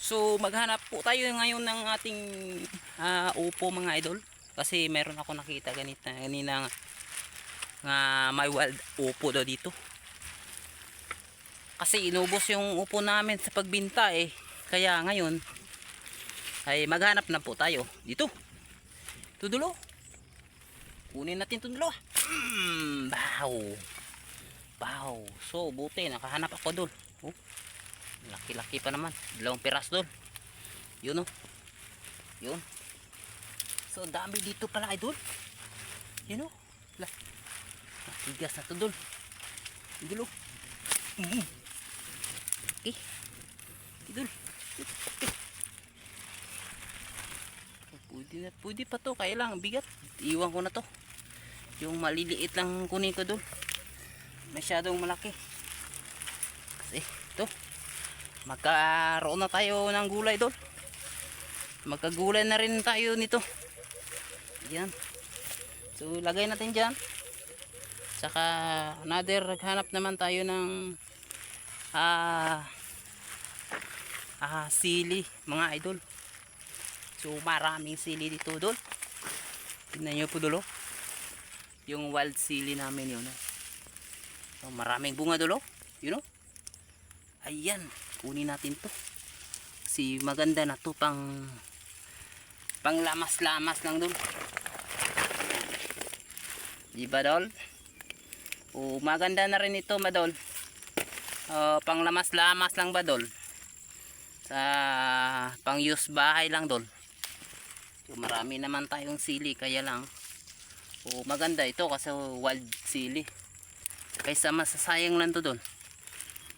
So maghanap po tayo ngayon ng ating upo mga idol. Kasi meron ako nakita kanina nga may wild upo daw dito. Kasi inubos yung upo namin sa pagbinta eh. Kaya ngayon ay maghanap na po tayo dito. Tudulo. Kunin natin tudulo. Bahaw. Bahaw. So buti nakahanap ako dul. Oh, laki-laki pa naman. 2 piras dul. Yun oh. Yun. So dami dito pala idol. Yun oh. Tigas na to dul. Idol oh. Okay. Idol. Okay. Pwede pa to. Kaya lang bigat. Iwan ko na to. Yung maliliit lang kunin ko dul. Masyadong malaki. Kasi ito. Magkaroon na tayo ng gulay dul. Magkagulay na rin tayo nito. Yan. So lagay natin dyan. Saka another hanap naman tayo ng sili mga idol. So maraming sili dito dul. Tingnan nyo po dulo. Yung wild sili namin yun. So, maraming bunga dulo. You know? Ayan. Kunin natin to. Kasi maganda na to pang lamas-lamas lang dul. Diba dol? O maganda na rin ito madol. Pang lamas-lamas lang ba dol? Sa pang use bahay lang dol. So, marami naman tayong sili kaya lang maganda ito kasi wild sili. Kaysa masasayang lang to dol.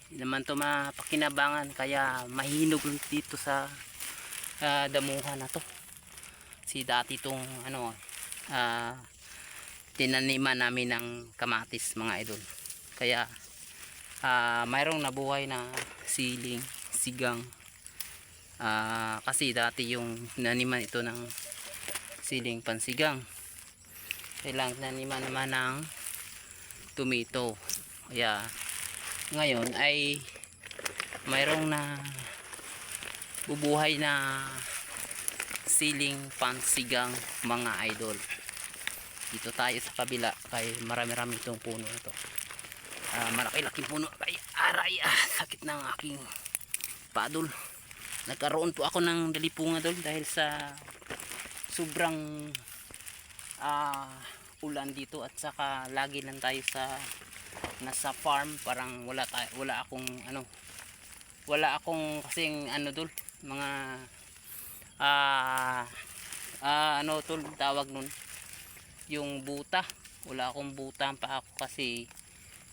Hindi naman to mapakinabangan kaya mahinog dito sa damuhan na to. Si dati itong tinaniman namin ng kamatis mga idol. Kaya mayroong nabuhay na siling sigang. Kasi dati yung naniman ito ng siling pansigang. Kailang naniman naman ng tomato. Kaya ngayon ay mayroong na bubuhay na siling pansigang mga idol. Dito tayo sa kabila kay marami-rami itong puno na to. Malaki-laking puno kay aray. Sakit ng aking padol. Nagkaroon po ako ng dalipunga dol dahil sa sobrang ulan dito at saka lagi lang tayo nasa farm. Parang wala akong kasing dol mga tol tawag nun, yung buta. Wala akong buta pa ako kasi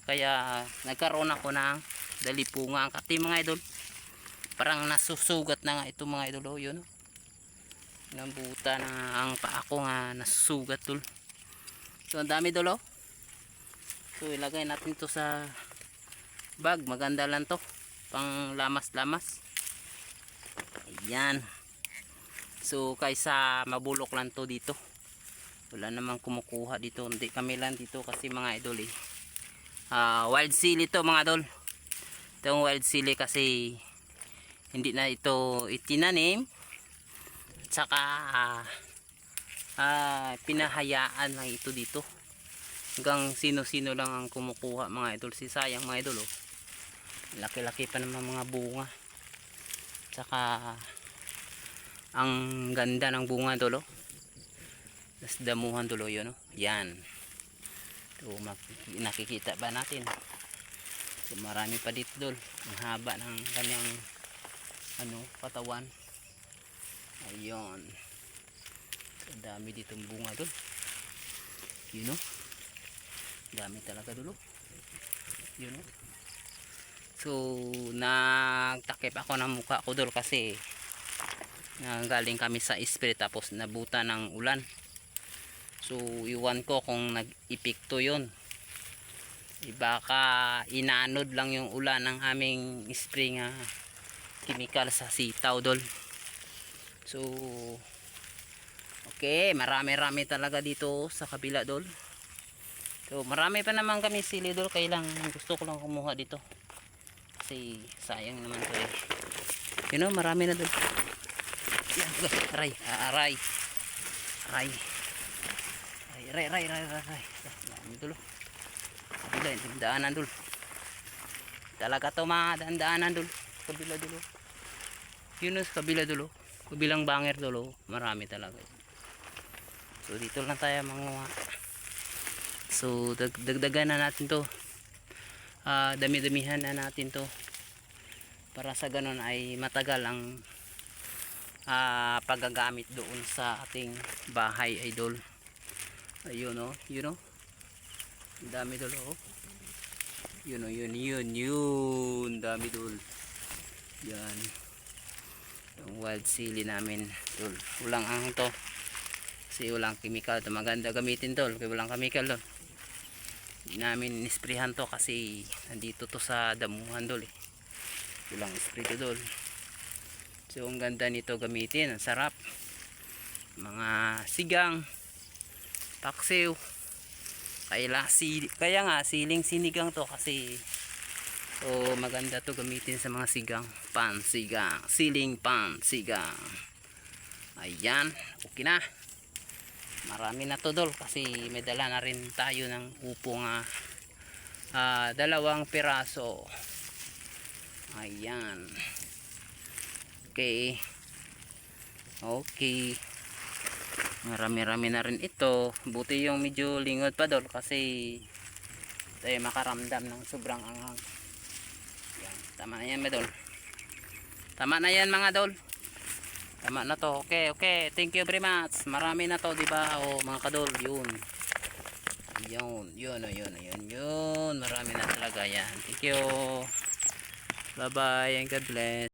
kaya nagkaroon ako ng dalipunga. Ang kati mga idol parang nasusugat na nga ito mga idol. Yun ng buta na ang paa ko nga nasusugat dol. So ang dami dol. So ilagay natin to sa bag. Maganda lang to pang lamas-lamas. Ayan. So kaysa mabulok lang to dito, wala namang kumukuha dito. Hindi kami lang dito kasi mga idol wild sili to mga idol. Itong wild sili kasi hindi na ito itinanim at saka pinahayaan lang ito dito hanggang sino-sino lang ang kumukuha mga idol. Si sayang mga idol laki-laki pa naman mga bunga, saka ang ganda ng bunga dolo. Tas damuhan dolo yun yan. So nakikita ba natin? So marami pa dito dol. Ang haba ng kanyang katawan. Ayun. So dami ditong bunga dol. Yun dami talaga dolo. Yun So nagtakip ako ng mukha ko dol kasi galing kami sa spray tapos nabuta ng ulan. So iwan ko kung nag-epekto yun. Baka inanod lang yung ulan ng aming spray nga chemical sa sitaw dol. So okay, marami-rami talaga dito sa kabila dol. So marami pa naman kami sili dol, kailang gusto ko lang kumuha dito. kasi sayang naman to eh. You know, marami na doon. Yan, aray, aray. Aray. Aray. Dami dulo. Kabila, daanan dulo. Talaga to mga daan-daanan dulo. Kabila dulo. Yun sa kabila dulo. Kabilang banger dulo. Marami talaga. So dito lang tayo manguha. So dagdagan na natin to. Dami-damihan na natin to. Para sa ganun ay matagal ang paggagamit doon sa ating bahay idol. Ayun oh, you know. Ang dami dolo oh. Yun oh, yun. Dami dol. Yan. Yung wild sili namin dol. Ulang ang to. Kasi walang chemical to. Maganda gamitin dol. Kaya walang chemical dol. Hindi namin nisprehan to kasi nandito to sa damuhan dol eh. Walang spray to dol. So ang ganda nito gamitin. Ang sarap. Mga sigang. Paksiw. Kaya nga siling sinigang to kasi so maganda to gamitin sa mga sigang, pansigang, siling pansigang. Ayan, okay na. Marami na to dol kasi may dala na rin tayo ng upo nga 2 piraso. Ayan. Okay. Marami-rami na rin ito. Buti yung medyo lingod pa dol kasi tayo makaramdam ng sobrang anghang. Yan. Tama na yan mga dol. Tama na yan mga dol. Tama na to. Okay. Thank you very much. Marami na to diba o mga kadol. Yun. Marami na talaga yan. Thank you. Bye bye and God bless.